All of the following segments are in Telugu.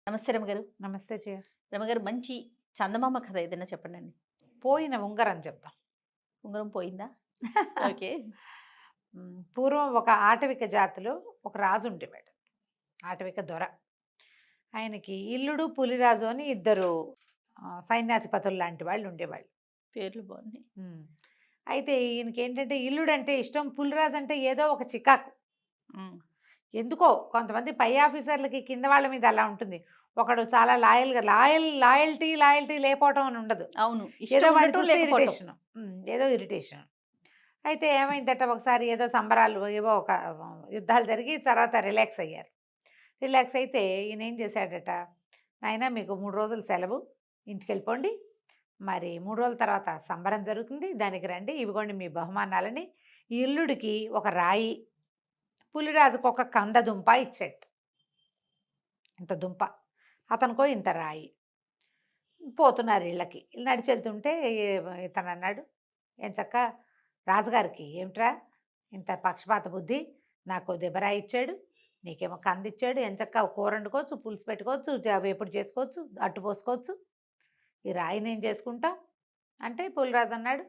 నమస్తే రమగారు. నమస్తే జయ. రమగారు మంచి చందమామ కథ ఏదైనా చెప్పండండి. పోయిన ఉంగరం చెప్తాం. ఉంగరం పోయిందా? ఓకే. పూర్వం ఒక ఆటవిక జాతిలో ఒక రాజు ఉండేవాడు. ఆటవిక దొర. ఆయనకి ఇల్లుడు, పులిరాజు అని ఇద్దరు సైన్యాధిపతులు లాంటి వాళ్ళు ఉండేవాళ్ళు. పేర్లు బాగున్నాయి. అయితే ఈయనకి ఏంటంటే ఇల్లుడు అంటే ఇష్టం, పులిరాజు అంటే ఏదో ఒక చికాకు. ఎందుకో కొంతమంది పై ఆఫీసర్లకి కింద వాళ్ళ మీద అలా ఉంటుంది. ఒకడు చాలా లాయల్టీ లేకపోవటం అని ఉండదు. అవును. ఏదో వాడు ఇష్టం చూస్తే లేకపోవటం. ఇరిటేషన్. ఏదో ఇరిటేషన్. అయితే ఏమైందట, ఒకసారి ఏదో సంబరాలు ఏవో ఒక యుద్ధాలు జరిగి తర్వాత రిలాక్స్ అయ్యారు. రిలాక్స్ అయితే ఈయన ఏం చేశాడట, నాయనా మీకు 3 రోజులు సెలవు, ఇంటికి వెళ్ళిపోండి, మరి 3 రోజుల తర్వాత సంబరం జరుగుతుంది, దానికి రండి, ఇవిగోండి మీ బహుమానాలని. ఈ ఇల్లుడికి ఒక రాయి, పులిరాజుకు ఒక కంద దుంప ఇచ్చాడు. ఇంత దుంప, అతనికో ఇంత రాయి. పోతున్నారు ఇళ్ళకి. నడిచి వెళ్తుంటే ఇతను అన్నాడు, ఏం చక్క రాజుగారికి ఏమిట్రా ఇంత పక్షపాత బుద్ధి, నాకు దెబ్బరాయి ఇచ్చాడు, నీకేమో కంది ఇచ్చాడు, ఎంచక్క కూర వండుకోవచ్చు, పులుసు పెట్టుకోవచ్చు, వేపుడు చేసుకోవచ్చు, అట్టు పోసుకోవచ్చు, ఈ రాయి నేను చేసుకుంటా అంటే పులిరాజు అన్నాడు,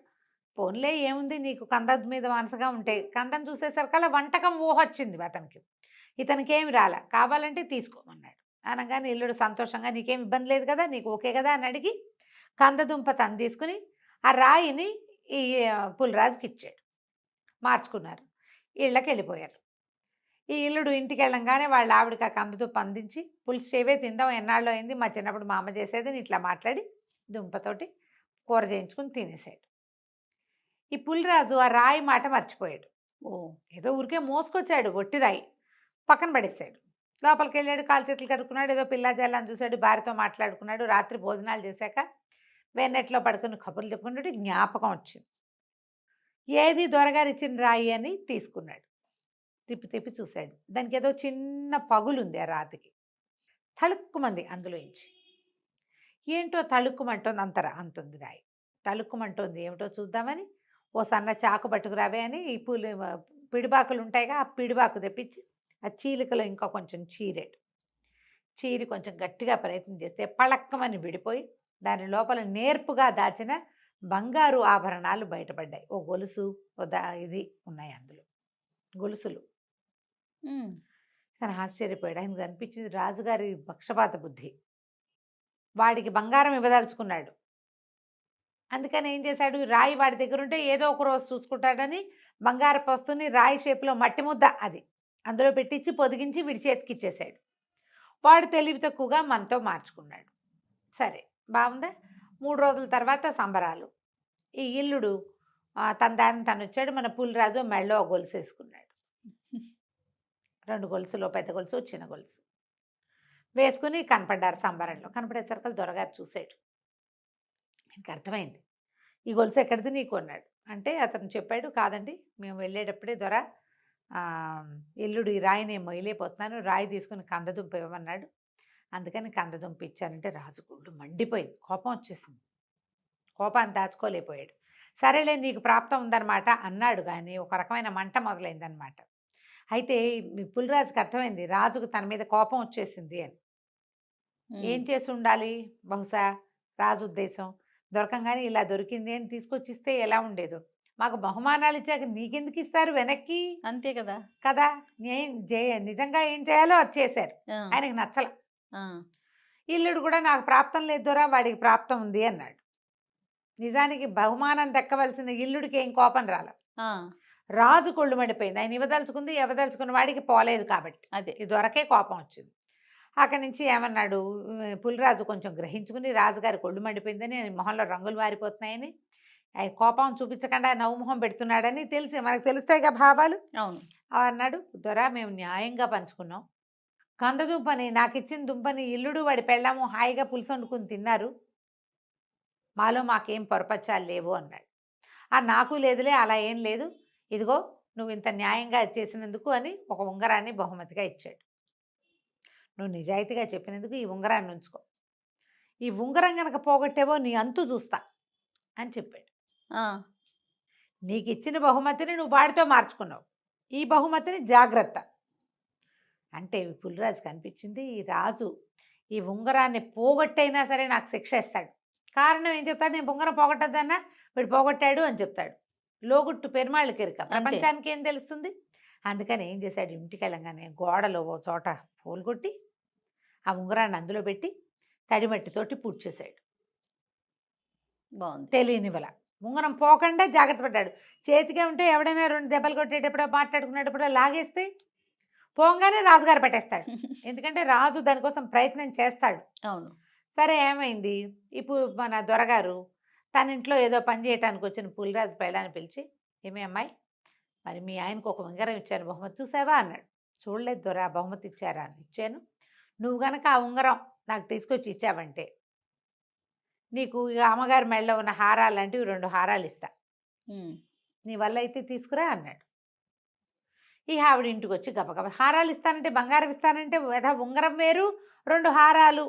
పోన్లే ఏముంది, నీకు కంద మీద మనసుగా ఉంటే. కందం చూసేసరికల్లా వంటకం ఊహొచ్చింది అతనికి. ఇతనికి ఏమి రాలే, కావాలంటే తీసుకోమన్నాడు. అనగానే ఇల్లుడు సంతోషంగా, నీకేం ఇబ్బంది లేదు కదా, నీకు ఓకే కదా అని అడిగి కందదుంప తను తీసుకుని ఆ రాయిని ఈ పులిరాజుకి ఇచ్చాడు. మార్చుకున్నారు, ఇళ్ళకి వెళ్ళిపోయారు. ఈ ఇల్లుడు ఇంటికి వెళ్ళంగానే వాళ్ళ ఆవిడకి ఆ కందదుంప అందించి, పులుసు చేవే తిందాం, ఎన్నాళ్ళు అయింది, మా చిన్నప్పుడు మా అమ్మ చేసేదని ఇట్లా మాట్లాడి దుంపతోటి కూర చేయించుకుని తినేసాడు. ఈ పులిరాజు ఆ రాయి మాట మర్చిపోయాడు. ఏదో ఊరికే మోసుకొచ్చాడు, ఒట్టి రాయి పక్కన పడేసాడు. లోపలికి వెళ్ళాడు, కాలు చేతులు కడుక్కున్నాడు, ఏదో పిల్లా జల్లని చూశాడు, భార్యతో మాట్లాడుకున్నాడు. రాత్రి భోజనాలు చేశాక వెన్నెట్లో పడుకుని కబుర్లు చెప్పుకున్నాడు. జ్ఞాపకం వచ్చింది, ఏది దొరగారు ఇచ్చిన రాయి అని తీసుకున్నాడు. తిప్పి తిప్పి చూశాడు, దానికి ఏదో చిన్న పగులుంది ఆ రాతికి. తళుక్కుమంది అందులోంచి. ఏంటో తళుక్కుమంటోంది, అంతుంది రాయి. తళుక్కుమంటోంది ఏమిటో చూద్దామని ఓ సన్న చాకు పట్టుకురావే అని ఈ పిడిబాకులు ఉంటాయిగా, ఆ పిడిబాకు తెప్పించి ఆ చీలికలో ఇంకా కొంచెం చీరాడు. చీరి కొంచెం గట్టిగా ప్రయత్నం చేస్తే పళక్కమని విడిపోయి దాని లోపల నేర్పుగా దాచిన బంగారు ఆభరణాలు బయటపడ్డాయి. ఓ గొలుసు, ఇది ఉన్నాయి అందులో గొలుసులు. తను ఆశ్చర్యపోయాడు. ఆయనకు అనిపించింది రాజుగారి పక్షపాత బుద్ధి, వాడికి బంగారం ఇవ్వదలుచుకున్నాడు. అందుకని ఏం చేశాడు, రాయి వాడి దగ్గర ఉంటే ఏదో ఒక రోజు చూసుకుంటాడని బంగారపు వస్తువుని రాయి షేపులో మట్టి ముద్ద అది అందులో పెట్టించి పొదిగించి వీడి చేతికి ఇచ్చేశాడు. వాడు తెలివి తక్కువగా మనతో మార్చుకున్నాడు. సరే బాగుందా. 3 రోజుల తర్వాత సంబరాలు. ఈ ఇల్లుడు తన దాన్ని తను వచ్చాడు. మన పులిరాజు మెళ్ళో గొలుసు వేసుకున్నాడు. 2 గొలుసులు, పెద్ద గొలుసు, చిన్న గొలుసు వేసుకుని కనపడ్డారు సంబరంలో. కనపడేసరికి దొరగారు చూశాడు. ఆయనకు అర్థమైంది, ఈ గొలుసు ఎక్కడిది నీకు అన్నాడు. అంటే అతను చెప్పాడు, కాదండి మేము వెళ్ళేటప్పుడే దొర ఇల్లుడు ఈ రాయి నేను మొయ్యలేకపోతున్నాను, రాయి తీసుకుని కందదుంప ఇవ్వమన్నాడు, అందుకని కందదుంప ఇచ్చానంటే రాజు గుండు మండిపోయింది, కోపం వచ్చేసింది. కోపాన్ని దాచుకోలేకపోయాడు. సరేలే నీకు ప్రాప్తం ఉందన్నమాట అన్నాడు, కానీ ఒక రకమైన మంట మొదలైందనమాట. అయితే పులిరాజుకి అర్థమైంది రాజుకు తన మీద కోపం వచ్చేసింది అని. ఏం చేసి ఉండాలి, బహుశా రాజు ఉద్దేశం దొరకంగానే ఇలా దొరికింది అని తీసుకొచ్చిస్తే ఎలా ఉండేదో. మాకు బహుమానాలు ఇచ్చాక నీకెందుకు ఇస్తారు వెనక్కి, అంతే కదా కదా. నిజంగా ఏం చేయాలో అది చేశారు. ఆయనకు నచ్చల. ఇల్లుడు కూడా నాకు ప్రాప్తం లేదు దొరా, వాడికి ప్రాప్తం ఉంది అన్నాడు. నిజానికి బహుమానం దక్కవలసిన ఇల్లుడికి ఏం కోపం రాల, రాజు కొళ్ళు మండిపోయింది. ఆయన ఇవ్వదలుచుకున్న వాడికి పోలేదు కాబట్టి అదే ఈ దొరకే కోపం వచ్చింది. అక్కడి నుంచి ఏమన్నాడు, పులిరాజు కొంచెం గ్రహించుకుని రాజుగారి కొళ్ళు మండిపోయిందని, మొహంలో రంగులు మారిపోతున్నాయని, ఆయన కోపం చూపించకుండా నవ్వుమొహం పెడుతున్నాడని తెలిసి, మనకు తెలుస్తాయిగా భావాలు. అవును అన్నాడు, దొర మేము న్యాయంగా పంచుకున్నాం, కందదుంపని నాకు ఇచ్చిన దుంపని ఇల్లుడు వాడి పెళ్ళాము హాయిగా పులుసు వండుకుని తిన్నారు, మాలో మాకేం పొరపచ్చాలు లేవు అన్నాడు. నాకు లేదులే, అలా ఏం లేదు, ఇదిగో నువ్వు ఇంత న్యాయంగా చేసినందుకు అని ఒక ఉంగరాన్ని బహుమతిగా ఇచ్చాడు. నువ్వు నిజాయితీగా చెప్పినందుకు ఈ ఉంగరాన్ని ఉంచుకో, ఈ ఉంగరం కనుక పోగొట్టేవో నీ అంతు చూస్తా అని చెప్పాడు. నీకు ఇచ్చిన బహుమతిని నువ్వు వాడితో మార్చుకున్నావు, ఈ బహుమతిని జాగ్రత్త అంటే. పులిరాజు కనిపించింది, ఈ రాజు ఈ ఉంగరాన్ని పోగొట్టైనా సరే నాకు శిక్ష ఇస్తాడు. కారణం ఏం చెప్తాడు? నేను ఉంగరం పోగొట్టద్దన్నా వీడు పోగొట్టాడు అని చెప్తాడు. లోగుట్టు పెరుమాళ్ళకి ఎరుక, ప్రపంచానికి ఏం తెలుస్తుంది? అందుకని ఏం చేశాడు? ఇంటికి వెళ్ళంగానే గోడలో ఓ చోట పూలు కొట్టి ఆ ఉంగరాన్ని అందులో పెట్టి తడిమట్టితోటి పూడ్చేశాడు. బాగుంది. తెలియనివల ఉంగరం పోకుండా జాగ్రత్త పడ్డాడు. చేతికే ఉంటే ఎవడైనా 2 దెబ్బలు కొట్టేటప్పుడో మాట్లాడుకునేటప్పుడో లాగేస్తే పోగానే రాజుగారు పెట్టేస్తాడు. ఎందుకంటే రాజు దానికోసం ప్రయత్నం చేస్తాడు. అవును. సరే ఏమైంది? ఇప్పుడు మన దొరగారు తన ఇంట్లో ఏదో పని చేయడానికి వచ్చిన పులిరాజు పెళ్ళాన్ని పిలిచి, ఏమి అమ్మాయి, మరి మీ ఆయనకు ఒక ఉంగరం ఇచ్చాను, బహుమతి చూసావా అన్నాడు. చూడలేదు దొర, బహుమతి ఇచ్చారా అని. ఇచ్చాను. నువ్వు గనక ఆ ఉంగరం నాకు తీసుకొచ్చి ఇచ్చావంటే నీకు ఇక అమ్మగారి మెడలో ఉన్న హారాలు లాంటివి 2 హారాలు ఇస్తా, నీ వల్ల అయితే తీసుకురా అన్నాడు. ఈ ఆవిడ ఇంటికి వచ్చి గబగబా హారాలు ఇస్తానంటే, బంగారం ఇస్తానంటే ఉంగరం వేరు, 2 హారాలు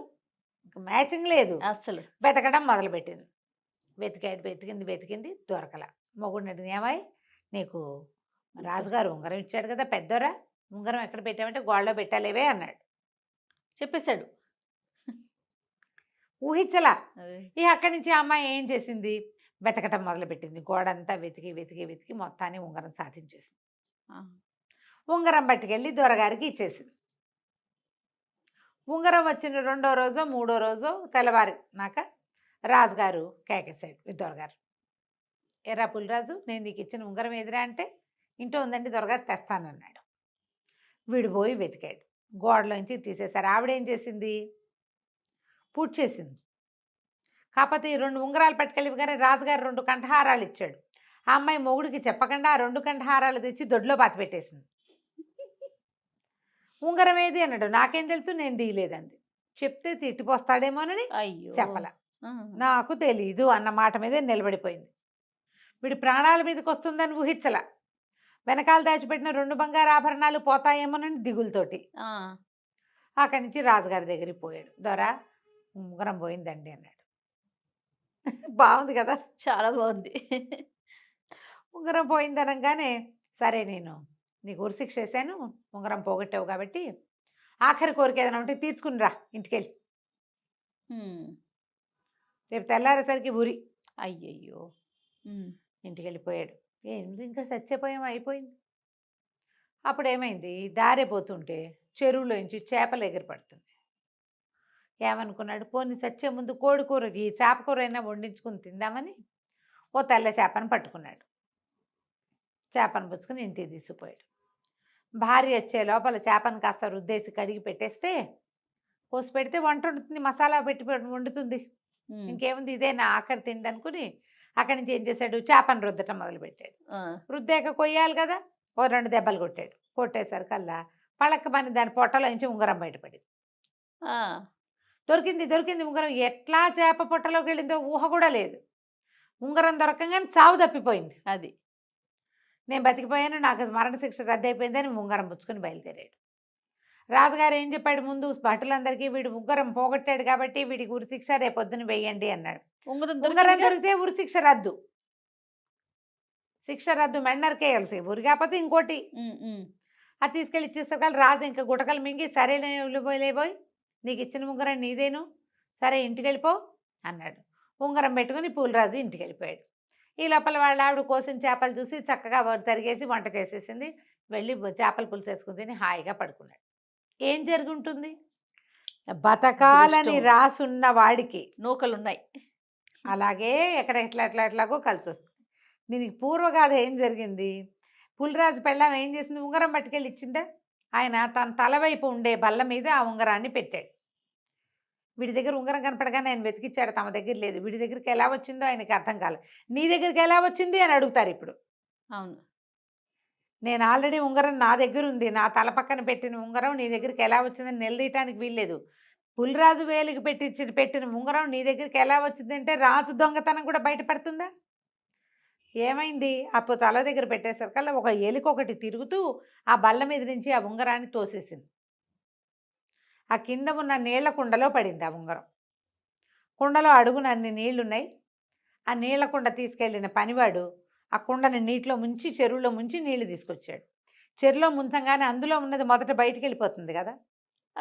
మ్యాచింగ్ లేదు. అసలు వెతకడం మొదలుపెట్టింది. వెతికింది దొరకల. మొగుడిని అడిగింది, ఏమాయి నీకు రాజుగారు ఉంగరం ఇచ్చాడు కదా పెద్దోరా, ఉంగరం ఎక్కడ పెట్టామంటే గోడలో పెట్టాలేవే అన్నాడు. చెప్పేశాడు. ఊహించలా. అక్కడి నుంచి ఆ అమ్మాయి ఏం చేసింది? వెతకటం మొదలుపెట్టింది. గోడంతా వెతికి మొత్తాన్ని ఉంగరం సాధించేసింది. ఉంగరం పట్టుకెళ్ళి దొరగారికి ఇచ్చేసింది. ఉంగరం వచ్చిన 2వ రోజో 3వ రోజో తెల్లవారినాక రాజుగారు కేకేశాడు దొరగారు, ఎరా పులిరాజు, నేను నీకు ఇచ్చిన ఉంగరం ఎదురా అంటే, ఇంట్లో ఉందండి దొరగారు తెస్తానన్నాడు. వీడు పోయి వెతికాడు. గోడలోంచి తీసేశారు. ఆవిడేం చేసింది? పూజ చేసింది. కాకపోతే ఈ 2 ఉంగరాలు పట్టుకెళ్ళి కానీ రాజుగారు 2 కంఠహారాలు ఇచ్చాడు. ఆ అమ్మాయి మొగుడికి చెప్పకుండా ఆ 2 కంఠహారాలు తెచ్చి దొడ్లో పాతి పెట్టేసింది. ఉంగరం ఏది అన్నాడు. నాకేం తెలుసు, నేను తీయలేదండి. చెప్తే తిట్టిపోస్తాడేమోనని చెప్పల. నాకు తెలీదు అన్న మాట మీదే నిలబడిపోయింది. వీడి ప్రాణాల మీదకి వస్తుందని ఊహించల. వెనకాల దాచిపెట్టిన 2 బంగారు ఆభరణాలు పోతాయేమోనని దిగులతోటి అక్కడి నుంచి రాజుగారి దగ్గరికి పోయాడు. దొరా, ఉంగరం పోయిందండి అన్నాడు. బాగుంది కదా, చాలా బాగుంది. ఉంగరం పోయిందనగానే, సరే నేను నీకు ఉరిశిక్ష వేసాను, ఉంగరం పోగొట్టావు కాబట్టి ఆఖరి కోరిక ఏదైనా ఉంటే తీర్చుకుని రా ఇంటికెళ్ళి, రేపు తెల్లారేసరికి ఉరి. అయ్యయ్యో. ఇంటికి వెళ్ళిపోయాడు. ఏంది ఇంకా చచ్చిపోయాం, అయిపోయింది. అప్పుడు ఏమైంది? దారే పోతుంటే చెరువులోంచి చేపలు ఎగిరిపడుతుంది. ఏమనుకున్నాడు? పోనీ సచ్చే ముందు కోడి కూరకి చేప కూర అయినా వండించుకుని తిందామని ఓ తెల్ల చేపను పట్టుకున్నాడు. చేపను పుచ్చుకుని ఇంటికి తీసుకుపోయాడు. భార్య వచ్చే లోపల చేపను కాస్త రుద్దేసి కడిగి పెట్టేస్తే, కోసి పెడితే వంట వండుతుంది, మసాలా పెట్టి వండుతుంది. ఇంకేముంది, ఇదే నా ఆఖరి తిండి అనుకుని అక్కడి నుంచి ఏం చేశాడు? చేపను రుద్దటం మొదలుపెట్టాడు. రుద్దాక కొయ్యాలి కదా, ఓ 2 దెబ్బలు కొట్టాడు. కొట్టేసరికల్లా పళ్ళక్క పని దాని పొట్టలో నుంచి ఉంగరం బయటపడింది. దొరికింది ఉంగరం. ఎట్లా చేప పొట్టలోకి వెళ్ళిందో ఊహ కూడా లేదు. ఉంగరం దొరకంగానే చావు తప్పిపోయింది. అది నేను బతికిపోయాను, నాకు మరణశిక్ష రద్దయిపోయిందని ఉంగరం పుచ్చుకొని బయలుదేరాడు. రాజుగారు ఏం చెప్పాడు? ముందు భటులందరికీ వీడు ఉంగరం పోగొట్టాడు కాబట్టి వీడికి ఉరిశిక్ష రేపొద్దున వేయండి అన్నాడు. ఉంగరం దొరికితే ఉరిశిక్ష రద్దు, శిక్ష రద్దు, మెండరికేయాల్సి. ఉరి కాకపోతే ఇంకోటి. అది తీసుకెళ్ళి ఇచ్చేసరికి రాజు ఇంకా గుటకలు మింగి, సరేలే లేబోయ్, నీకు ఇచ్చిన ఉంగరం నీదేను, సరే ఇంటికి వెళ్ళిపో అన్నాడు. ఉంగరం పెట్టుకుని పులిరాజు ఇంటికి వెళ్ళిపోయాడు. ఈ లోపల వాళ్ళ ఆవిడ కోసిన చేపలు చూసి చక్కగా తరిగేసి వంట చేసేసింది. వెళ్ళి చేపల పులుసు వేసుకుని తిని హాయిగా పడుకున్నాడు. ఏం జరిగి ఉంటుంది? బతకాలని రాసున్న వాడికి నూకలున్నాయి. అలాగే ఎట్లాగో కలిసి వస్తుంది. దీనికి పూర్వగాథ ఏం జరిగింది? పులిరాజు పెళ్ళాం ఏం చేసింది? ఉంగరం పట్టుకెళ్ళి ఇచ్చిందా? ఆయన తన తలవైపు ఉండే బల్ల మీద ఆ ఉంగరాన్ని పెట్టాడు. వీడి దగ్గర ఉంగరం కనపడగానే ఆయన వెతికిచ్చాడు, తమ దగ్గర లేదు. వీడి దగ్గరికి ఎలా వచ్చిందో ఆయనకి అర్థం కాలేదు. నీ దగ్గరికి ఎలా వచ్చింది అని అడుగుతారు ఇప్పుడు. అవును, నేను ఆల్రెడీ ఉంగరం నా దగ్గర ఉంది, నా తల పక్కన పెట్టిన ఉంగరం నీ దగ్గరికి ఎలా వచ్చిందని నిలదీయటానికి వీల్లేదు. పులిరాజు వేలికి పెట్టిన ఉంగరం నీ దగ్గరికి ఎలా వచ్చిందంటే రాజు దొంగతనం కూడా బయటపడుతుందా? ఏమైంది? అప్పుడు తల దగ్గర పెట్టేసరికల్లా ఒక ఎలికొకటి తిరుగుతూ ఆ బల్ల మీద నుంచి ఆ ఉంగరాన్ని తోసేసింది. ఆ కింద ఉన్న నీళ్ల కుండలో పడింది ఆ ఉంగరం. కుండలో అడుగున అన్ని నీళ్లున్నాయి. ఆ నీళ్ల కుండ తీసుకెళ్ళిన పనివాడు ఆ కుండని నీటిలో ముంచి, చెరువులో ముంచి నీళ్లు తీసుకొచ్చాడు. చెరువులో ముంచంగానే అందులో ఉన్నది మొదట బయటికి వెళ్ళిపోతుంది కదా,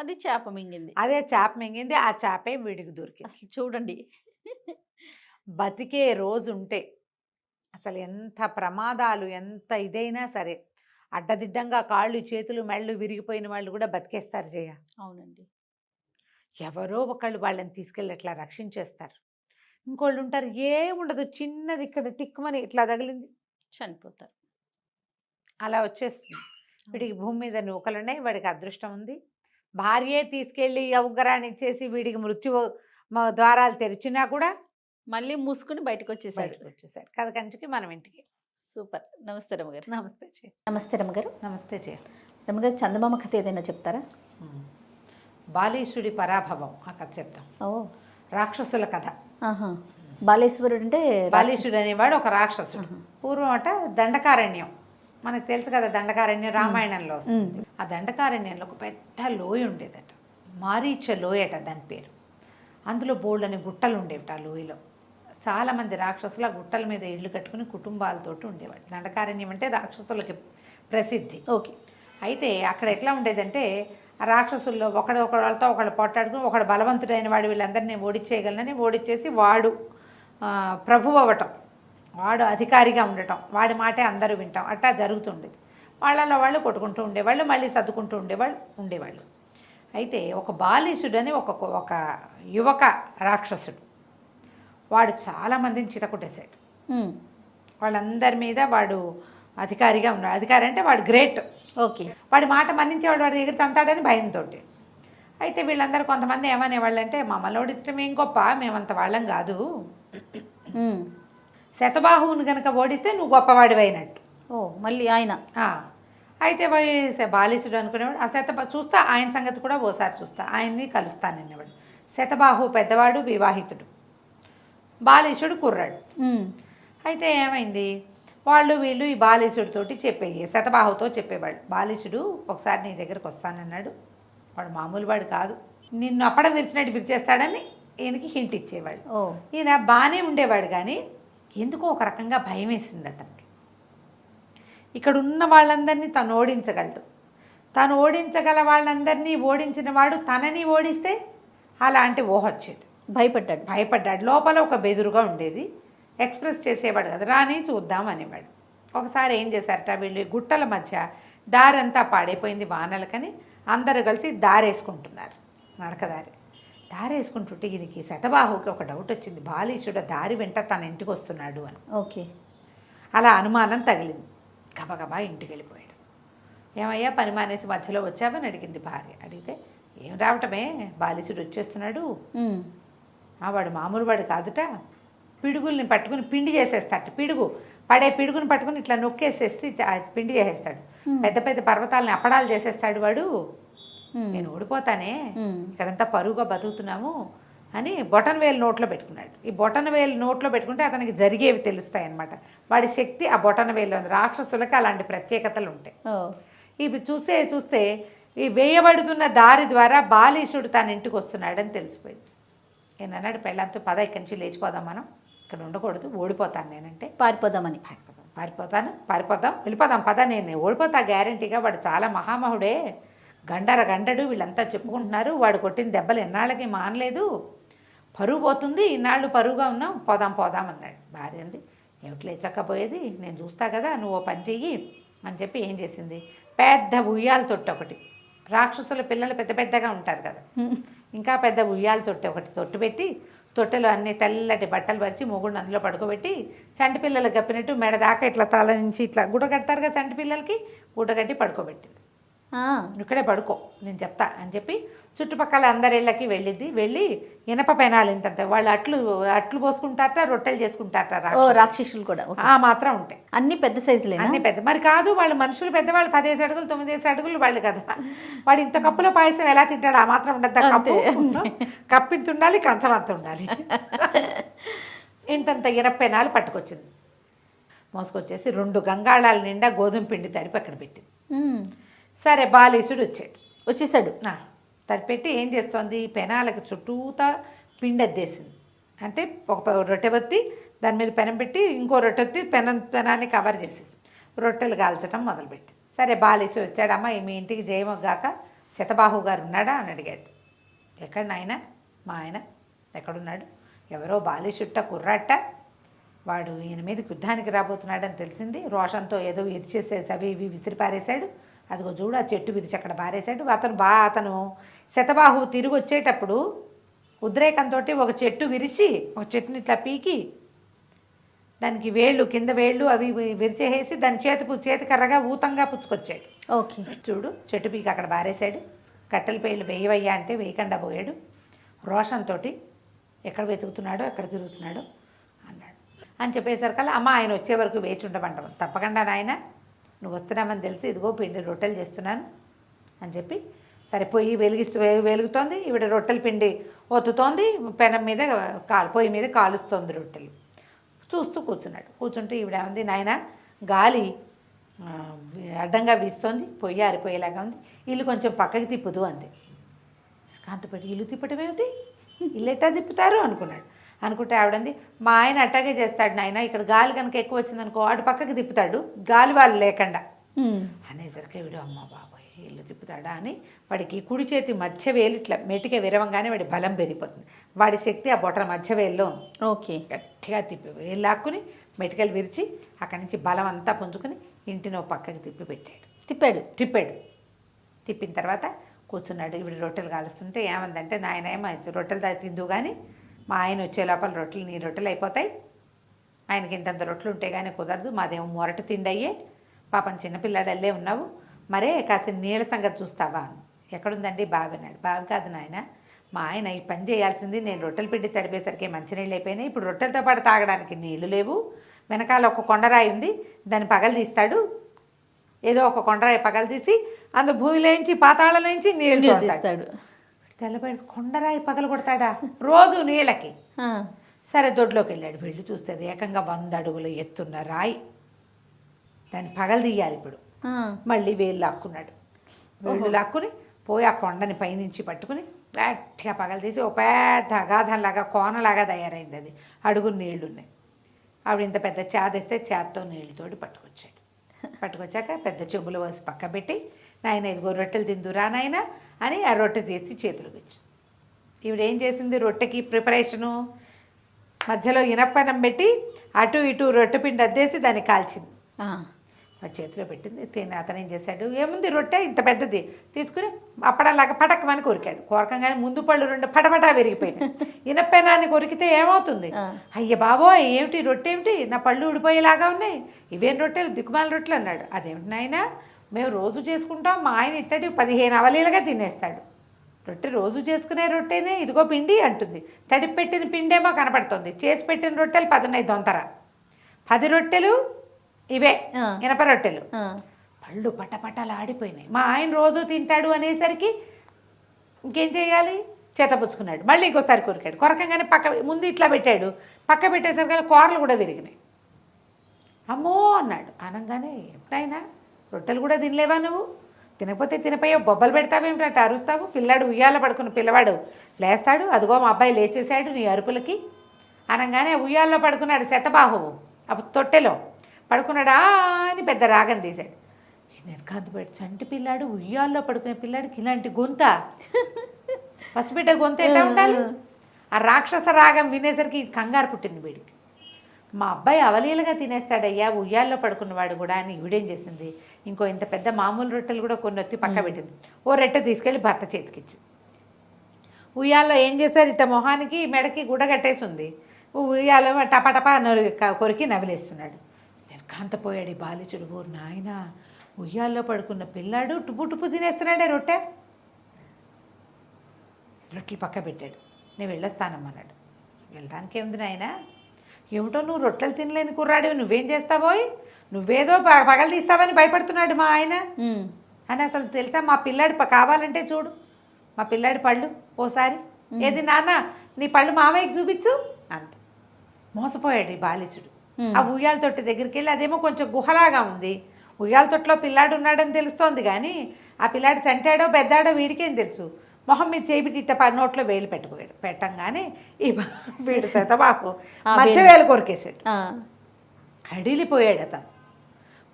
అది చేప మింగింది. అదే చేప మింగింది. ఆ చేపే వీడికి దొరికింది. అసలు చూడండి. బతికే రోజుంటే అసలు ఎంత ప్రమాదాలు ఎంత ఇదైనా సరే అడ్డదిడ్డంగా కాళ్ళు చేతులు మెళ్ళు విరిగిపోయిన వాళ్ళు కూడా బతికేస్తారు జయ. అవునండి. ఎవరో ఒకళ్ళు వాళ్ళని తీసుకెళ్ళి అట్లా రక్షించేస్తారు. ఇంకోళ్ళు ఉంటారు ఏముండదు, చిన్నది ఇక్కడ టిక్కుమని ఇట్లా తగిలింది చనిపోతారు. అలా వచ్చేస్తుంది. వీడికి భూమి మీద నూకలున్నాయి, వాడికి అదృష్టం ఉంది. భార్యే తీసుకెళ్ళి ఆ ఉంగరాన్ని ఇచ్చేసి వీడికి మృత్యు ద్వారాలు తెరిచినా కూడా మళ్ళీ మూసుకుని బయటకు వచ్చేసాడు. బయటకు వచ్చేసాడు. కథ కంచికి మనం ఇంటికి. సూపర్. నమస్తే రమ్మగారు. నమస్తే జయ. నమస్తే రమ్మగారు. నమస్తే జయ. రమ్మగారు, చందమామ కథ ఏదైనా చెప్తారా? బాలీసుడి పరాభవం ఆ కథ చెప్తాం. ఓ, రాక్షసుల కథ. ఆహా. బాలేశ్వరుడు అంటే బాలీసుడు అనేవాడు ఒక రాక్షసుడు. పూర్వం అట దండకారణ్యం, మనకు తెలుసు కదా దండకారణ్యం, రామాయణంలో వస్తుంది. ఆ దండకారణ్యంలో ఒక పెద్ద లోయ ఉండేదట, మారీచ లోయట దాని పేరు. అందులో బోల్డని గుట్టలు ఉండేవిట. ఆ లోయలో చాలామంది రాక్షసులు ఆ గుట్టల మీద ఇళ్ళు కట్టుకుని కుటుంబాలతోటి ఉండేవాడు. దండకారణ్యం అంటే రాక్షసులకి ప్రసిద్ధి. ఓకే. అయితే అక్కడ ఎట్లా ఉండేదంటే ఆ రాక్షసుల్లో ఒకళ్ళతో ఒకళ్ళు పోట్లాడుకుని ఒకడు బలవంతుడైన వాడు వీళ్ళందరినీ ఓడించేయగలనని ఓడించేసి వాడు ప్రభువు అవ్వటం, వాడు అధికారిగా ఉండటం, వాడి మాటే అందరూ వింటాం, అట్టా జరుగుతుండేది. వాళ్ళలో వాళ్ళు కొట్టుకుంటూ ఉండేవాళ్ళు, మళ్ళీ సర్దుకుంటూ ఉండేవాళ్ళు. అయితే ఒక బాలీసుడు అని ఒక యువక రాక్షసుడు, వాడు చాలామందిని చితకొట్టేశాడు. వాళ్ళందరి మీద వాడు అధికారిగా ఉన్నాడు. అధికారి అంటే వాడు గ్రేట్. ఓకే. వాడి మాట మన్నించేవాడు, వాడి దగ్గర తంతాడని భయంతో. అయితే వీళ్ళందరూ కొంతమంది ఏమనేవాళ్ళు అంటే, మమ్మల్ని ఓడించడం ఏం గొప్ప, మేమంత వాళ్ళం కాదు, శతబాహువుని కనుక ఓడిస్తే నువ్వు గొప్పవాడివి అయినట్టు. ఓ, మళ్ళీ ఆయన. అయితే బాలీసుడు అనుకునేవాడు, ఆ చూస్తా ఆయన సంగతి కూడా ఓసారి చూస్తా, ఆయన్ని కలుస్తాను అనేవాడు. శతబాహు పెద్దవాడు, వివాహితుడు, బాలీసుడు కుర్రాడు. అయితే ఏమైంది, వీళ్ళు ఈ బాలీసుడితోటి శతబాహుతో చెప్పేవాడు, బాలీసుడు ఒకసారి నీ దగ్గరకు వస్తానన్నాడు, వాడు మామూలు వాడు కాదు, నిన్ను అప్పడం విరిచినట్టు విరిచేస్తాడని ఈయనకి హింట్ ఇచ్చేవాడు. ఈయన బాగానే ఉండేవాడు, కానీ ఎందుకో ఒక రకంగా భయం వేసింది అతనికి. ఇక్కడ ఉన్న వాళ్ళందరినీ తను ఓడించగలడు, తను ఓడించగల వాళ్ళందరినీ ఓడించిన వాడు తనని ఓడిస్తే అలాంటి ఊహ వచ్చేది. భయపడ్డాడు. లోపల ఒక బెదురుగా ఉండేది, ఎక్స్ప్రెస్ చేసేవాడు కదా, రాని చూద్దాం అనేవాడు. ఒకసారి ఏం చేశారట, వీళ్ళు గుట్టల మధ్య దారంతా పాడైపోయింది వానలకని అందరూ కలిసి దారేసుకుంటున్నారు, నడకదారి. దారేసుకుంటుంటే ఈయనకి శతబాహుకి ఒక డౌట్ వచ్చింది, బాలీసుడు దారి వెంట తన ఇంటికి వస్తున్నాడు అని. ఓకే. అలా అనుమానం తగిలింది. గబగబా ఇంటికి వెళ్ళిపోయాడు. ఏమయ్యా పని మానేసి మధ్యలో వచ్చావని అడిగింది భార్య. అడిగితే ఏం రావటమే, బాలీసుడు వచ్చేస్తున్నాడు, వాడు మామూలు వాడు కాదుట, పిడుగుల్ని పట్టుకుని పిండి చేసేస్తాడు, పిడుగుని పట్టుకుని ఇట్లా నొక్కేసేసి పిండి చేసేస్తాడు, పెద్ద పెద్ద పర్వతాలని అప్పడాలు చేసేస్తాడు వాడు, నేను ఓడిపోతానే, ఇక్కడంతా పరువుగా బతుకుతున్నాము అని బొటన్ వేలు నోట్లో పెట్టుకున్నాడు. ఈ బొటన వేలు నోట్లో పెట్టుకుంటే అతనికి జరిగేవి తెలుస్తాయి అన్నమాట. వాడి శక్తి ఆ బొటన వేలు ఉంది. రాక్షసులకి అలాంటి ప్రత్యేకతలు ఉంటాయి. ఇవి చూస్తే ఈ వేయబడుతున్న దారి ద్వారా బాలీసుడు తన ఇంటికి వస్తున్నాడని తెలిసిపోయింది. నేను అన్నాడు పెళ్ళంతో, పద ఇక్కడి నుంచి లేచిపోదాం, మనం ఇక్కడ ఉండకూడదు, ఓడిపోతాను నేనంటే. పారిపోదాం, వెళ్ళిపోదాం పద, నేను ఓడిపోతా గ్యారంటీగా, వాడు చాలా మహామహుడే, గండడు, వీళ్ళంతా చెప్పుకుంటున్నారు, వాడు కొట్టిన దెబ్బలు ఎన్నాళ్ళకి మానలేదు, పరువు పోతుంది, ఇన్నాళ్ళు పరువుగా ఉన్నాం, పోదాం అన్నాడు. భార్య అంది, ఏమిటి లేచక్కపోయేది, నేను చూస్తా కదా, నువ్వు పని చెయ్యి అని చెప్పి ఏం చేసింది, పెద్ద ఉయ్యాల తొట్టి ఒకటి, రాక్షసుల పిల్లలు పెద్ద పెద్దగా ఉంటారు కదా, ఇంకా పెద్ద ఉయ్యాల తొట్టి ఒకటి తొట్టు పెట్టి, తొట్టెలో అన్ని తెల్లటి బట్టలు పరిచి మొగుడిని అందులో పడుకోబెట్టి, చంటి పిల్లలకు కప్పినట్టు మెడ దాకా ఇట్లా తల నుంచి ఇట్లా గుడ్డ కడతారు కదా చంటి పిల్లలకి, గుడ్డ కట్టి పడుకోబెట్టింది. ఇక్కడే పడుకో నేను చెప్తా అని చెప్పి చుట్టుపక్కల అందరిళ్ళకి వెళ్ళి ఇనప పెనాలు ఇంతంత, వాళ్ళు అట్లు పోసుకుంటారట, రొట్టెలు చేసుకుంటారట, రాక్షసులు కూడా మాత్రం ఉంటాయి, అన్ని పెద్ద సైజులే, అన్ని పెద్ద. మరి కాదు, వాళ్ళు మనుషులు పెద్దవాళ్ళు 15 అడుగులు 9 అడుగులు వాళ్ళు కదా, వాడు ఇంత కప్పులో పాయసం ఎలా తింటాడు, ఆ మాత్రం ఉండద్దా, కప్పింత ఉండాలి, కంచం అంత ఉండాలి. ఇంతంత ఇనప పెనాలు పట్టుకొచ్చింది, మోసుకొచ్చేసి 2 గంగాళాల నిండా గోధుమ పిండి తడిపి అక్కడ పెట్టింది. సరే బాలీసుడు వచ్చేసాడు, తడిపెట్టి ఏం చేస్తోంది, పెనాలకు చుట్టూతా పిండి అద్దేసింది. అంటే ఒక రొట్టె బత్తి దాని మీద పెనం పెట్టి ఇంకో రొట్టె ఎత్తి పెనాన్ని కవర్ చేసేసి రొట్టెలు కాల్చడం మొదలుపెట్టి. సరే బాలీసుడు వచ్చాడమ్మా, మీ ఇంటికి జయమొగ్గాక శతబాహు గారు ఉన్నాడా అని అడిగాడు. ఎక్కడ నాయన? మా ఆయన ఎక్కడున్నాడు? ఎవరో బాలిషుట్ట కుర్రాట, వాడు ఈయన మీదకి యుద్ధానికి రాబోతున్నాడని తెలిసింది. రోషంతో ఏదో ఇరిచేసేసి అవి ఇవి విసిరి పారేశాడు. అదిగో చూడు ఆ చెట్టు విరిచి అక్కడ పారేశాడు. అతను శతబాహు తిరిగి వచ్చేటప్పుడు ఉద్రేకంతో ఒక చెట్టు విరిచి ఒక చెట్టుని ఇట్లా పీకి దానికి వేళ్ళు కింద వేళ్ళు అవి విరిచేసేసి దాని చేతికర్రగా ఊతంగా పుచ్చుకొచ్చాడు. ఓకే. చూడు చెట్టు పీకి అక్కడ బారేశాడు. కట్టెల పేళ్ళు వేయవయ్యా అంటే వేయకుండా పోయాడు. రోషంతో ఎక్కడ వెతుకుతున్నాడో ఎక్కడ తిరుగుతున్నాడో అన్నాడు. అని చెప్పేసరికల్లా అమ్మ ఆయన వచ్చే వరకు వేచి ఉండమంటాం. తప్పకుండా నాయన నువ్వు వస్తున్నామని తెలిసి ఇదిగో పిండి రొట్టెలు చేస్తున్నాను అని చెప్పి, సరే పొయ్యి వెలుగుతోంది, ఈవిడ రొట్టెల పిండి ఒత్తుతోంది, పెనం మీద పొయ్యి మీద కాలుస్తోంది రొట్టెలు. చూస్తూ కూర్చున్నాడు. కూర్చుంటే ఈవిడ ఉంది, నాయన గాలి అడ్డంగా వీస్తోంది, పొయ్యి ఆరిపోయేలాగా ఉంది, ఇల్లు కొంచెం పక్కకి తిప్పుదు అంది. కాంతపడి ఇల్లు తిప్పటం ఏమిటి, ఇల్లు ఎట్టా తిప్పుతారు అనుకున్నాడు. అనుకుంటే ఆవిడంది, మా ఆయన అట్టాగే చేస్తాడు నాయన, ఇక్కడ గాలి కనుక ఎక్కువ వచ్చిందనుకో వాడు పక్కకి తిప్పుతాడు గాలి వాళ్ళు లేకుండా అనేసరికి వీడు అమ్మ బాబాయ్ ఇల్లు తిప్పుతాడా అని వాడికి కుడి చేతి మధ్య వేలు ఇట్లా మెటిక విరవంగానే వాడి బలం పెరిగిపోతుంది. వాడి శక్తి ఆ బొటన మధ్య వేల్లో ఉంది. ఓకే. గట్టిగా తిప్పి వేలు లాక్కుని మెటికలు విరిచి అక్కడి నుంచి బలం అంతా పుంజుకుని ఇంటిని పక్కకి తిప్పాడు. తిప్పిన తర్వాత కూర్చున్నాడు. ఇవి రొట్టెలు కాలుస్తుంటే ఏమందంటే, నాయన ఏమో రొట్టెలు తిందు కానీ మా ఆయన వచ్చే లోపల నీ రొట్టెలు అయిపోతాయి, ఆయనకి ఇంతంత రొట్టెలు ఉంటే కానీ కుదరదు, మాదేమో మొరట తిండి అయ్యే, పాపం చిన్నపిల్లాడల్లే ఉన్నావు, మరే కాస్త నీళ్ళ సంగతి చూస్తావా? ఎక్కడుందండి బావి అన్నాడు. బావి కాదు నాయన, మా ఆయన ఈ పని చేయాల్సింది, నేను రొట్టెలు పిండి తడిపేసరికి మంచినీళ్ళు అయిపోయినాయి, ఇప్పుడు రొట్టెలతో పాటు తాగడానికి నీళ్లు లేవు, వెనకాల ఒక కొండరాయి ఉంది దాన్ని పగలు తీస్తాడు, ఏదో ఒక కొండరాయి పగలు తీసి అందు భూమిలోంచి పాతాళలోంచి నీళ్ళు తీస్తాడు. తెల్లబడి కొండరాయి పగలు కొడతాడా రోజు నీళ్ళకి? సరే దొడ్లోకి వెళ్ళాడు. వెళ్ళి చూస్తే ఏకంగా 100 అడుగులు ఎత్తున్న రాయి, దాన్ని పగలు తీయాలి. ఇప్పుడు మళ్ళీ వేలు లాక్కున్నాడు. వేళ్ళు లాక్కుని పోయి ఆ కొండని పైనుంచి పట్టుకుని గట్టిగా పగలు తీసి ఒక పెద్ద అగాధంలాగా కోనలాగా తయారైంది. అది అడుగులు నీళ్లున్నాయి. ఆవిడ ఇంత పెద్ద చాదేస్తే చాదతో నీళ్ళతోటి పట్టుకొచ్చాక పెద్ద చెంబులు వేసి పక్క పెట్టి, నాయన ఇదిగో రొట్టెలు తిందురా నాయన అని ఆ రొట్టె తీసి చేతులకు ఇచ్చి, ఈవిడ ఏం చేసింది, రొట్టెకి ప్రిపరేషను మధ్యలో ఇనపనం పెట్టి అటు ఇటు రొట్టె పిండి అద్దేసి దాన్ని కాల్చింది. వాడి చేతిలో పెట్టింది. అతను ఏం చేశాడు, ఏముంది రొట్టె ఇంత పెద్దది తీసుకుని అప్పడంలాగా పటక్కమని కొరికాడు. కొరకంగానే ముందు పళ్ళు 2 పటపటా విరిగిపోయినాయి. ఇనపెనాన్ని కొరికితే ఏమవుతుంది? అయ్య బాబోయ్ ఏమిటి రొట్టె ఏమిటి, నా పళ్ళు ఊడిపోయేలాగా ఉన్నాయి, ఇవేం రొట్టెలు, దిక్కుమాల రొట్టెలు అన్నాడు. అదేమిటి నాయన, మేము రోజు చేసుకుంటాం, మా ఆయన ఇట్టడి 15 అవలీలుగా తినేస్తాడు, రొట్టె రోజు చేసుకునే రొట్టెనే, ఇదిగో పిండి అంటుంది, తడిపి పెట్టిన పిండేమో కనపడుతుంది, చేసి పెట్టిన రొట్టెలు 10 ఉన్నాయి దొంతర, 10 రొట్టెలు ఇవే ఇనప రొట్టెలు, పళ్ళు పటపటలు ఆడిపోయినాయి. మా ఆయన రోజు తింటాడు అనేసరికి ఇంకేం చేయాలి, చేతపుచ్చుకున్నాడు. మళ్ళీ ఇంకోసారి కొరికాడు. కొరకంగానే ముందు ఇట్లా పెట్టాడు, పక్క పెట్టేసరికి కూరలు కూడా విరిగినాయి. అమ్మో అన్నాడు. అనగానే ఎప్పుడైనా రొట్టెలు కూడా తినలేవా నువ్వు, తినకపోతే తినపోయావు, బొబ్బలు పెడతావేమిటంటే అరుస్తావు, పిల్లాడు ఉయ్యాల పడుకున్న పిల్లవాడు లేస్తాడు, అదిగో మా అబ్బాయి లేచేశాడు నీ అరుపులకి అనగానే ఉయ్యాల్లో పడుకున్నాడు శతబాహువు. అప్పుడు తొట్టెలో పడుకున్నాడా అని పెద్ద రాగం తీశాడు. నేను కాంతపేట చంటి పిల్లాడు ఉయ్యాల్లో పడుకునే పిల్లాడికి ఇలాంటి గొంత, పసిబిడ్డ గొంత ఎట్లా ఉండాలి? ఆ రాక్షస రాగం వినేసరికి కంగారు పుట్టింది వీడికి. మా అబ్బాయి అవలీలుగా తినేస్తాడయ్యా ఉయ్యాల్లో పడుకున్నవాడు కూడా అని ఈవిడేం చేసింది, ఇంకో ఇంత పెద్ద మామూలు రొట్టెలు కూడా కొన్ని వచ్చి పక్క పెట్టింది. ఓ రొట్టె తీసుకెళ్ళి భర్త చేతికిచ్చి ఉయ్యాల్లో ఏం చేశారు, ఇట్ట మొహానికి మెడకి గుడ్డ కట్టేసి ఉంది, ఉయ్యాలో టపటపా కొరికి నవిలేస్తున్నాడు. నిర్ఘాంతపోయాడు ఈ బాలిచుడు. ఊరు నాయన, ఉయ్యాల్లో పడుకున్న పిల్లాడు టుపు తినేస్తున్నాడే రొట్టె. రొట్టెలు పక్క పెట్టాడు. నేను వెళ్ళొస్తానమ్మన్నాడు. వెళ్ళడానికి ఏముంది నాయన, ఏమిటో నువ్వు రొట్టెలు తినలేని కుర్రాడు, నువ్వేం చేస్తావోయ్, నువ్వేదో పగలు తీస్తావని భయపడుతున్నాడు మా ఆయన అని. అసలు తెలుసా మా పిల్లాడు కావాలంటే చూడు మా పిల్లాడి పళ్ళు ఓసారి, ఏది నాన్న నీ పళ్ళు మామయ్యకి చూపించు అంత. మోసపోయాడు ఈ బాలిచుడు. ఆ ఉయ్యాల తొట్టి దగ్గరికి వెళ్ళి, అదేమో కొంచెం గుహలాగా ఉంది, ఉయ్యాల తొట్టులో పిల్లాడు ఉన్నాడని తెలుస్తోంది కానీ ఆ పిల్లాడు చంటాడో పెద్దాడో వీడికేం తెలుసు. మొహం మీద చేయిబిట్టి ఇట్ట నోట్లో వేలు పెట్టుకోయాడు. పెట్టంగానే ఈ వీడు శతబాహు మధ్య వేలు కొరికేశాడు. అడిలిపోయాడు అతను.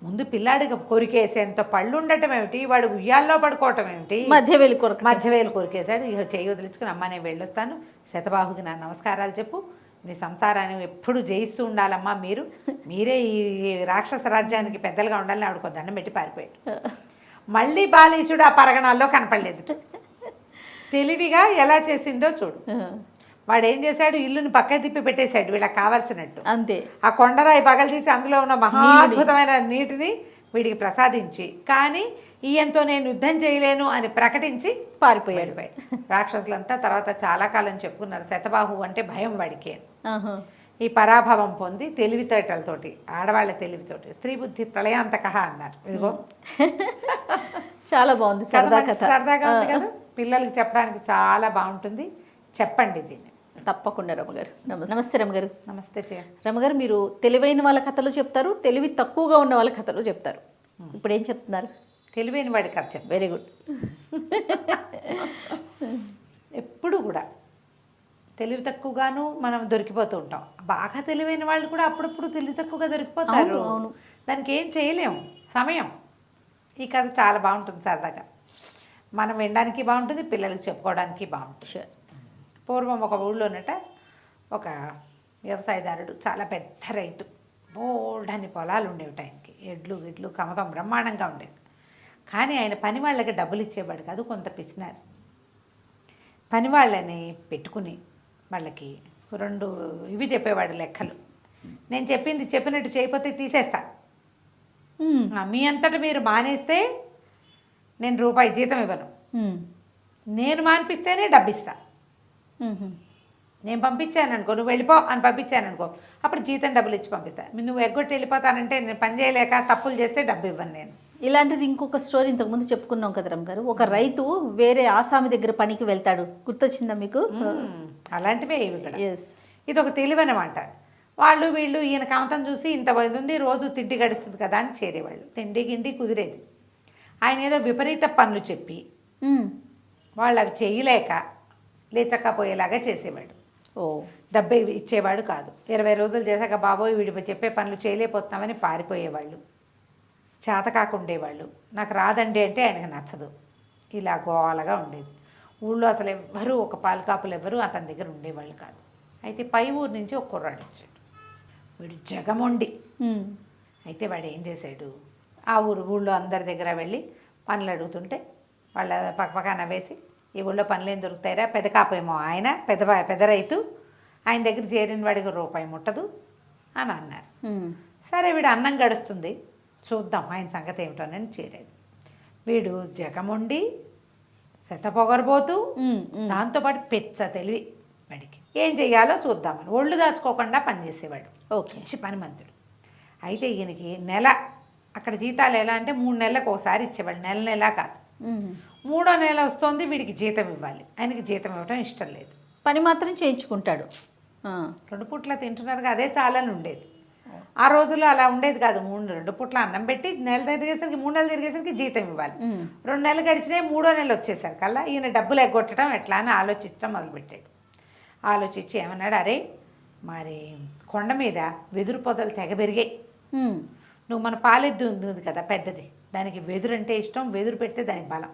ముందు పిల్లాడికి కొరికేసేంత పళ్ళు ఉండటం ఏమిటి, వాడు ఉయ్యాల్లో పడుకోవటం ఏమిటి, మధ్య వెళ్ళి కొరకు మధ్యవేలు కొరికేశాడు. ఇక చేయి వదిలించుకుని అమ్మ నేను వెళ్ళొస్తాను, శతబాహుకి నా నమస్కారాలు చెప్పు, మీ సంసారాన్ని ఎప్పుడు జయిస్తూ ఉండాలమ్మా, మీరే ఈ రాక్షస రాజ్యానికి పెద్దలుగా ఉండాలని ఆవిడకు దండం పెట్టి పారిపోయాడు. మళ్ళీ బాలీసుడు ఆ పరగణాల్లో కనపడలేదు. తెలివిగా ఎలా చేసిందో చూడు. వాడు ఏం చేశాడు, ఇల్లుని పక్క తిప్పి పెట్టేశాడు వీళ్ళకి కావాల్సినట్టు. అంతే. ఆ కొండరాయి పగలు తీసి అందులో ఉన్న మహాద్భుతమైన నీటిని వీడికి ప్రసాదించి, కానీ ఈయంతో నేను యుద్ధం చేయలేను అని ప్రకటించి పారిపోయాడు. రాక్షసులంతా తర్వాత చాలా కాలం చెప్పుకున్నారు శతబాహు అంటే భయం వాడికి. ఈ పరాభవం పొంది తెలివితేటలతోటి, ఆడవాళ్ళ తెలివితోటి, స్త్రీ బుద్ధి ప్రళయాంతక అన్నారు. ఇదిగో చాలా బాగుంది, సరదాగా ఉంది కదా, పిల్లలకి చెప్పడానికి చాలా బాగుంటుంది. చెప్పండి దీన్ని తప్పకుండా. రమగారు నమస్తే. రమగారు నమస్తే. రమగారు, మీరు తెలివైన వాళ్ళ కథలు చెప్తారు, తెలివి తక్కువగా ఉన్న వాళ్ళ కథలు చెప్తారు. ఇప్పుడు ఏం చెప్తున్నారు? తెలివైన వాడి కథ చెప్పు. Very good. ఎప్పుడు కూడా తెలివి తక్కువగాను మనం దొరికిపోతూ ఉంటాం. బాగా తెలివైన వాళ్ళు కూడా అప్పుడప్పుడు తెలివి తక్కువగా దొరికిపోతారు. అవును. దానికి ఏం చేయలేము, సమయం. ఈ కథ చాలా బాగుంటుంది, సరదాగా మనం వినడానికి బాగుంటుంది, పిల్లలకి చెప్పుకోవడానికి బాగుంటుంది. పూర్వం ఒక ఊళ్ళోనట ఒక వ్యవసాయదారుడు, చాలా పెద్ద రైతు, బోల్డన్ని పొలాలు ఉండేవి ఆయనకి, ఎడ్లు గిడ్లు కమకం బ్రహ్మాండంగా ఉండేది. కానీ ఆయన పని వాళ్ళకి డబ్బులు ఇచ్చేవాడు కాదు, కొంత పిసినారు. పని వాళ్ళని పెట్టుకుని వాళ్ళకి 2 ఇవి చెప్పేవాడు లెక్కలు. నేను చెప్పింది చెప్పినట్టు చేయకపోతే తీసేస్తా, మీ అంతటా మీరు మానేస్తే నేను రూపాయి జీతం ఇవ్వను, నేను మానిపిస్తేనే డబ్బిస్తా. నేను పంపించాను అనుకో, నువ్వు వెళ్ళిపో అని పంపించాను అనుకో, అప్పుడు జీతం డబ్బులు ఇచ్చి పంపిస్తా. నువ్వు ఎగ్గొట్టి వెళ్ళిపోతానంటే నేను పని చేయలేక తప్పులు చేస్తే డబ్బు ఇవ్వను నేను. ఇలాంటిది ఇంకొక స్టోరీ ఇంతకుముందు చెప్పుకున్నాం కదా రమ్ గారు. ఒక రైతు వేరే ఆసామి దగ్గర పనికి వెళ్తాడు, గుర్తొచ్చిందా మీకు? అలాంటివే ఇవి ఇక్కడ. ఇది ఒక తెలివనమాట. వాళ్ళు వీళ్ళు ఈయన కామతం చూసి ఇంత ఉంది, రోజు తిండి గడుస్తుంది కదా అని చేరేవాళ్ళు. తిండి గిండి కుదిరేది. ఆయన ఏదో విపరీత పనులు చెప్పి వాళ్ళు అవి చేయలేక లేచక్కపోయేలాగా చేసేవాడు. డబ్బే ఇచ్చేవాడు కాదు. 20 రోజులు చేశాక బాబోయ్ వీడి చెప్పే పనులు చేయలేకపోతున్నామని పారిపోయేవాళ్ళు, చేత కాకుండేవాళ్ళు. నాకు రాదండి అంటే ఆయనకు నచ్చదు. ఇలా గోవాలగా ఉండేది. ఊళ్ళో అసలు ఎవ్వరూ, ఒక పాలకాపులు ఎవ్వరూ అతని దగ్గర ఉండేవాళ్ళు కాదు. అయితే పై ఊరు నుంచి ఒక కుర్రాడు వచ్చాడు, వీడు జగమొండి. అయితే వాడు ఏం చేశాడు, ఆ ఊళ్ళో అందరి దగ్గర వెళ్ళి పనులు అడుగుతుంటే వాళ్ళ పక్కపక్క నవ్వేసి, ఈ ఊళ్ళో పనులు ఏం దొరుకుతాయిరా, పెద్ద కాపేమో ఆయన, పెద్ద రైతు, ఆయన దగ్గర చేరిన వాడికి రూపాయి ముట్టదు అని అన్నారు. సరే వీడు అన్నం గడుస్తుంది, చూద్దాం ఆయన సంగతి ఏమిటోనని చేరాడు. వీడు జగముండి శతపొగరబోతూ, దాంతోపాటు పెచ్చ తెలివి వాడికి. ఏం చెయ్యాలో చూద్దామని ఒళ్ళు దాచుకోకుండా పనిచేసేవాడు. మంచి పని మంతుడు. అయితే ఈయనకి నెల అక్కడ జీతాలు ఎలా అంటే 3 నెలలకు ఒకసారి ఇచ్చేవాళ్ళు, నెల కాదు. 3వ నెల వస్తుంది, వీడికి జీతం ఇవ్వాలి. ఆయనకి జీతం ఇవ్వటం ఇష్టం లేదు, పని మాత్రం చేయించుకుంటాడు. 2 పూట్ల తింటున్నారుగా, అదే చాలని ఉండేది. ఆ రోజుల్లో అలా ఉండేది కాదు. 2 పూట్ల అన్నం పెట్టి నెల తిరిగేసరికి 3 నెలలు తిరిగేసరికి జీతం ఇవ్వాలి. 2 నెలలు గడిచినాయి, 3వ నెల వచ్చేసరికి కల్లా ఈయన డబ్బులు ఎగ్గొట్టడం ఎట్లా అని ఆలోచించడం మొదలుపెట్టాడు. ఆలోచించి ఏమన్నాడు, అరే మరి కొండ మీద వెదురు పొదలు తెగ పెరిగాయి, నువ్వు మన పాలెద్దు ఉంది కదా పెద్దది, దానికి వెదురు అంటే ఇష్టం, వెదురు పెడితే దానికి బలం.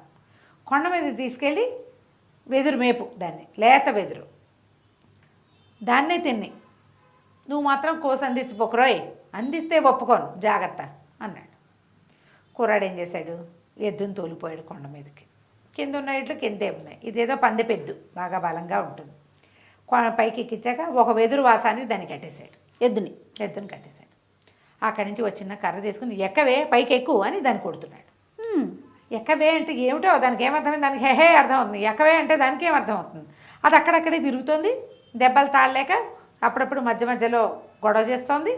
కొండ మీద తీసుకెళ్ళి వెదురు మేపు, దాన్ని లేత వెదురు, దాన్నే తిన్ని, నువ్వు మాత్రం కోసి అందించిపోకరోయ్, అందిస్తే ఒప్పుకోను జాగ్రత్త అన్నాడు. కుర్రాడు ఏం చేశాడు, ఎద్దును తోలిపోయాడు కొండ మీదకి. కింద ఉన్న ఇట్లు కిందే ఉన్నాయి, ఇదేదో పంది పెద్దు, బాగా బలంగా ఉంటుంది. పైకి ఎక్కించాక ఒక వెదురు వాసాన్ని దాన్ని కట్టేశాడు, ఎద్దుని కట్టేశాడు. అక్కడి నుంచి వచ్చిన కర్ర తీసుకుని ఎక్కవే పైకి ఎక్కువ అని దాన్ని కొడుతున్నాడు. ఎక్కవే అంటే ఏమిటో దానికి ఏమర్థమైంది, దానికి హే అర్థం అవుతుంది. ఎక్కవే అంటే దానికి ఏమర్థం అవుతుంది. అది అక్కడక్కడే తిరుగుతోంది, దెబ్బలు తాళలేక అప్పుడప్పుడు మధ్యలో గొడవ చేస్తోంది.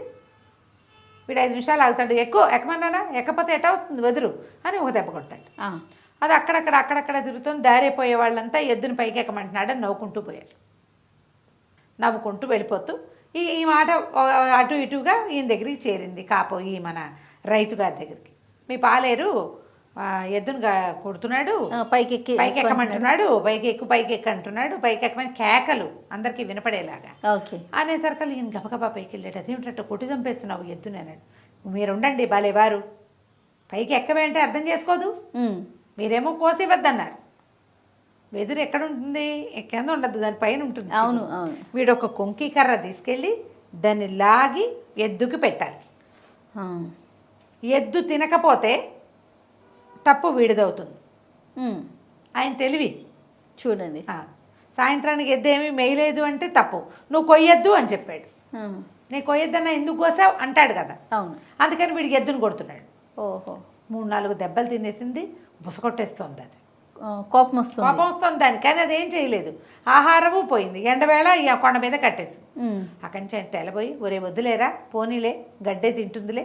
వీడు 5 నిమిషాలు ఆగుతాడు, ఎక్కమన్నానా, ఎక్కపోతే ఎటా వస్తుంది వెదురు అని ఒక దెబ్బ కొడతాడు. అది అక్కడక్కడ తిరుగుతోంది. దారైపోయే వాళ్ళంతా ఎద్దుని పైకి ఎక్కమంటున్నాడని నవ్వుకుంటూ పోయారు. నవ్వుకుంటూ వెళ్ళిపోతూ ఈ మాట అటు ఇటుగా ఈయన దగ్గరికి చేరింది. ఈ మన రైతు గారి దగ్గరికి, మీ పాలేరు ఎద్దును కొడుతున్నాడు, పైకి ఎక్కమంటున్నాడు, పైకి ఎక్కు అంటున్నాడు, పైకి ఎక్కమని కేకలు అందరికీ వినపడేలాగా అనేసరికి ఈయన గబగబా పైకి వెళ్ళాడు. అదేమిటట్టు కొట్టి చంపేస్తున్నావు ఎద్దుని అన్నాడు. మీరు ఉండండి బాలేవారు పైకి ఎక్కవే అంటే అర్థం చేసుకోదు. మీరేమో కోసి వద్దన్నారు. వెదురు ఎక్కడ ఉంటుంది? కింద ఉండదు, దాని పైన ఉంటుంది. అవును అవును. వీడు ఒక కొంకి కర్ర తీసుకెళ్ళి దాన్ని లాగి ఎద్దుకి పెట్టాలి. ఎద్దు తినకపోతే తప్పు వీడిదవుతుంది. ఆయన తెలివి చూడండి. సాయంత్రానికి ఎద్దు ఏమీ మేయలేదు అంటే తప్పు, నువ్వు కొయ్యొద్దు అని చెప్పాడు. నేను కొయ్యొద్దన్నా ఎందుకు కోసావు అంటాడు కదా. అవును. అందుకని వీడికి ఎద్దును కొడుతున్నాడు. ఓహో. 3-4 దెబ్బలు తినేసింది, బుసకొట్టేస్తుంది. అది కోపం వస్తుంది. కోపం వస్తుంది దానికి, కానీ అదేం చేయలేదు. ఆహారము పోయింది, ఎండవేళ ఈ కొండ మీద కట్టేసి అక్కడి నుంచి ఆయన తెలబోయి, ఒరే వద్దులేరా, పోనీలే, గడ్డే తింటుందిలే,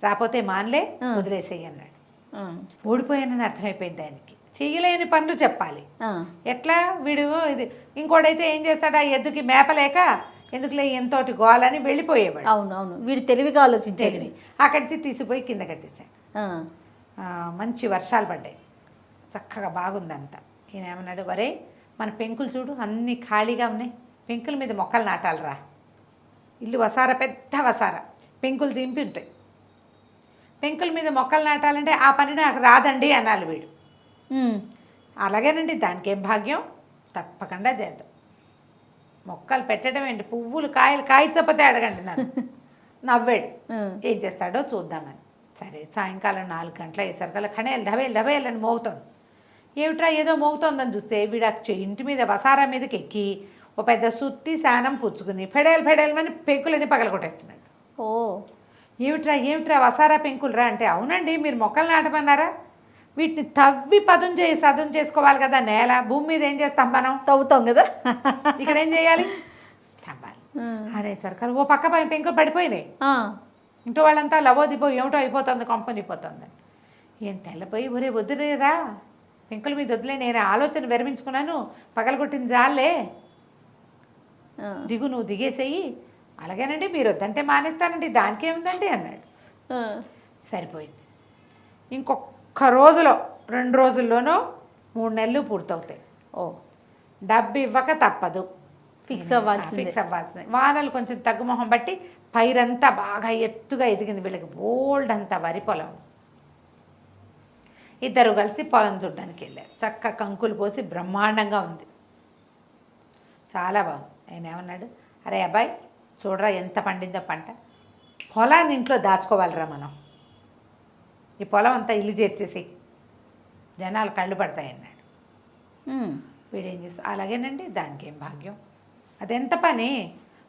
రాపోతే మానలే, వదిలేసేయి అన్నాడు. ఓడిపోయానని అర్థమైపోయింది ఆయనకి. చెయ్యలేని పనులు చెప్పాలి. ఎట్లా వీడు ఇది ఇంకోడైతే ఏం చేస్తాడు, ఆ ఎద్దుకి మేపలేక ఎందుకులే ఎంతోటి గోలని వెళ్ళిపోయేవాడు. అవును అవును. వీడు తెలివిగా ఆలోచించేది. అక్కడి నుంచి తీసిపోయి కింద కట్టేశాడు. మంచి వర్షాలు పడ్డాయి, చక్కగా బాగుందంతా. ఈయన ఏమన్నాడు, వరే మన పెంకులు చూడు అన్నీ ఖాళీగా ఉన్నాయి, పెంకుల మీద మొక్కలు నాటాలరా. ఇల్లు వసారా, పెద్ద వసారా, పెంకులు దింపి ఉంటాయి. పెంకుల మీద మొక్కలు నాటాలంటే ఆ పని నాకు రాదండి అనాలి వీడు. అలాగేనండి, దానికి ఏం భాగ్యం, తప్పకుండా చేద్దాం. మొక్కలు పెట్టడం ఏంటి, పువ్వులు కాయలు కాయచకపోతే అడగండి నన్ను. నవ్వాడు. ఏం చేస్తాడో చూద్దామని. సరే సాయంకాలం 4 గంటల అయ్యేసరికల్లా ఖణేలు ఢబేలు ఢబేలు అని మోగుతోంది. ఏమిట్రా ఏదో మోగుతోందని చూస్తే వీడు ఇంటి మీద వసారా మీదకి ఎక్కి ఓ పెద్ద సుత్తి శానం పుచ్చుకుని ఫెడేలు ఫెడేలమని పెంకులని పగలగొట్టేస్తున్నాడు. ఓ ఏమిట్రా ఏమిట్రా వసారా పెంకులరా అంటే, అవునండి మీరు మొక్కలు నాటమన్నారా, వీటిని తవ్వి సదును చేసుకోవాలి కదా. నేల భూమి మీద ఏం చేస్తాం మనం, తవ్వుతాం కదా. ఇక్కడ ఏం చేయాలి, తవ్వాలి. అరే సర్కారు ఓ పక్క పెంకులు పడిపోయినాయి. ఇంటో వాళ్ళంతా లవోదిపో ఏమిటో అయిపోతుంది, కంపెనీపోతుంది. ఏం తెల్లపోయి, ఒరే వద్దులేరా, పెంకుల మీద వద్దులే, నేను ఆలోచన విరమించుకున్నాను, పగలగొట్టిన జాలే, దిగు నువ్వు దిగేసేయి. అలాగేనండి మీరు వద్దంటే మానేస్తానండి, దానికేముందండి అన్నాడు. సరిపోయింది. ఇంకొక రోజులో 2 రోజుల్లోనో 3 నెలలు పూర్తవుతాయి. డబ్బు ఇవ్వక తప్పదు, ఫిక్స్ అవ్వాల్సింది. వానలు కొంచెం తగ్గుమొహం బట్టి పైరంతా బాగా ఎత్తుగా ఎదిగింది. వీళ్ళకి బోల్డ్ అంతా వరి పొలం. ఇద్దరు కలిసి పొలం చూడడానికి వెళ్ళారు. చక్క కంకులు పోసి బ్రహ్మాండంగా ఉంది, చాలా బాగుంది. ఆయన ఏమన్నాడు, అరే అబ్బాయి చూడరా ఎంత పండిందో పంట, పొలాన్ని ఇంట్లో దాచుకోవాలిరా మనం, ఈ పొలం అంతా ఇల్లు చేర్చేసి జనాలు కళ్ళు పడతాయి అన్నాడు. వీడేం చేస్తా, అలాగేనండి దానికి ఏం భాగ్యం, అదెంత పని,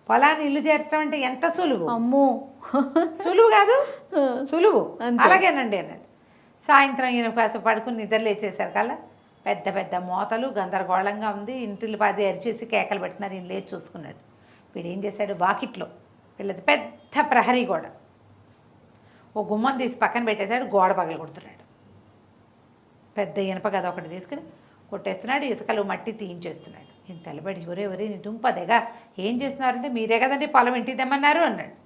పొలాన్ని ఇల్లు చేర్చడం అంటే ఎంత సులువు. అమ్మో సులువు కాదు, సులువు. అలాగేనండి అన్నాడు. సాయంత్రం ఈయన కాస్త పడుకుని నిద్ర లేచేసారు కల్లా పెద్ద పెద్ద మోతలు, గందరగోళంగా ఉంది. ఇంటిల్లి పాది అరిచేసి కేకలు పెట్టినారు. ఈయన లేచి చూసుకున్నాడు. వీడు ఏం చేశాడు, వాకిట్లో వీళ్ళది పెద్ద ప్రహరీ గోడ, ఓ గుమ్మం తీసి పక్కన పెట్టేశాడు, గోడ పగలు కొడుతున్నాడు. పెద్ద ఇనప గద ఒకటి తీసుకుని కొట్టేస్తున్నాడు, ఇసుకలు మట్టి తీయించేస్తున్నాడు. ఈయన తెల్లబడి, ఒరే నీ దుంపదేగా ఏం చేస్తున్నారంటే, మీరే కదండి పొలం ఇంటికి తెమ్మన్నారు అన్నాడు.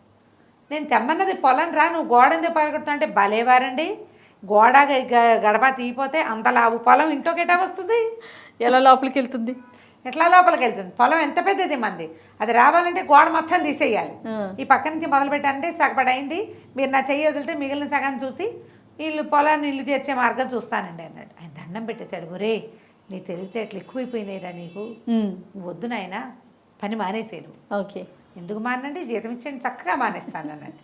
నేను తెమ్మన్నది పొలం రా, నువ్వు గోడ ఎందుకు పగలగొడుతున్నా అంటే, భలేవారండి, గోడ గడప తీయిపోతే అంత లావు పొలం ఇంట్లోకెటా వస్తుంది, ఎలా లోపలికి వెళ్తుంది, ఎట్లా లోపలికి వెళ్తుంది, పొలం ఎంత పెద్దది మంది, అది రావాలంటే గోడ మొత్తం తీసేయాలి. ఈ పక్క నుంచి మొదలు పెట్టాలంటే సగపడైంది, మీరు నా చెయ్యి వదిలితే మిగిలిన సగం చూసి పొలాన్ని ఇల్లు చేర్చే మార్గం చూస్తానండి అన్నాడు. ఆయన దండం పెట్టేశాడు. ఒరే నీ తెలివితేటలు ఎక్కువైపోయినాయిరా నీకు, వద్దు నాయన పని మానేసేను. ఓకే ఎందుకు మానండి, జీతం ఇచ్చేయండి చక్కగా మానేస్తాను అన్నాడు.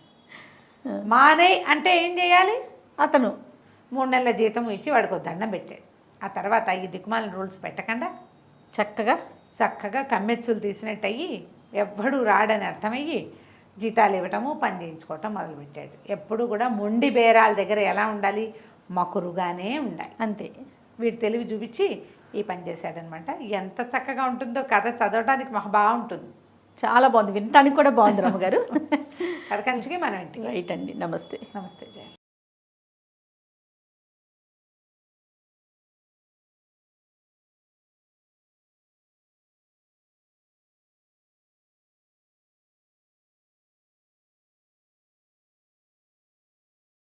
మానే అంటే ఏం చేయాలి, అతను 3 నెలల జీతం ఇచ్చి వాడికి దండం పెట్టాడు. ఆ తర్వాత ఈ దిక్కుమాలిన రూల్స్ పెట్టకుండా చక్కగా కమ్మెచ్చులు తీసినట్టు అయ్యి ఎవ్వడూ రాడని అర్థమయ్యి జీతాలు ఇవ్వటము, పని చేయించుకోవటం మొదలుపెట్టాడు. ఎప్పుడు కూడా మొండి బేరాల దగ్గర ఎలా ఉండాలి, మకురుగానే ఉండాలి. అంతే. వీడు తెలివి చూపించి ఈ పని చేశాడనమాట. ఎంత చక్కగా ఉంటుందో కథ, చదవడానికి మాకు బాగుంటుంది. చాలా బాగుంది, వినటానికి కూడా బాగుంది రమ్మగారు. కథ కంచికి మనం ఇంటికి. రైట్ అండి. నమస్తే. నమస్తే జయ.